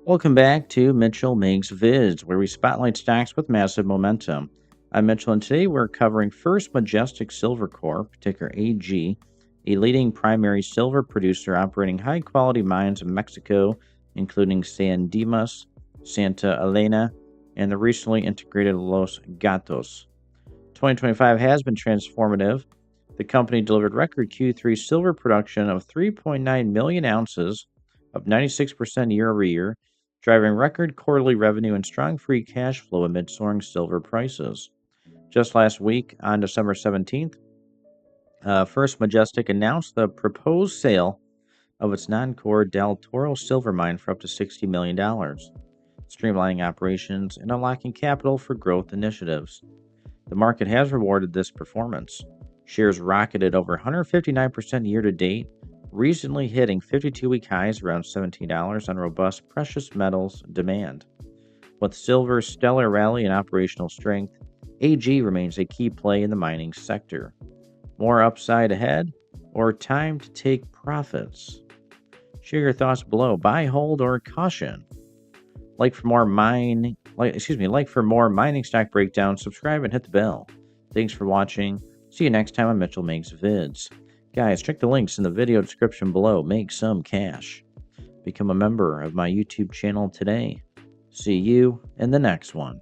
Welcome back to Mitchell Makes Vids, where we spotlight stocks with massive momentum. I'm Mitchell, and today we're covering First Majestic Silver Corp, ticker AG, a leading primary silver producer operating high quality mines in Mexico, including San Dimas, Santa Elena, and the recently integrated Los Gatos. 2025 has been transformative. The company delivered record Q3 silver production of 3.9 million ounces, up 96% year over year, driving record quarterly revenue and strong free cash flow amid soaring silver prices. Just last week, on December 17th, First Majestic announced the proposed sale of its non core Del Toro silver mine for up to $60 million, streamlining operations and unlocking capital for growth initiatives. The market has rewarded this performance. Shares rocketed over 159% year to date, recently hitting 52-week highs around $17 on robust precious metals demand. With silver's stellar rally and operational strength, AG remains a key play in the mining sector. More upside ahead, or time to take profits? Share your thoughts below. Buy, hold, or caution. Like for more mining stock breakdowns, subscribe and hit the bell. Thanks for watching. See you next time on Mitchell Makes Vids. Guys, check the links in the video description below. Make some cash. Become a member of my YouTube channel today. See you in the next one.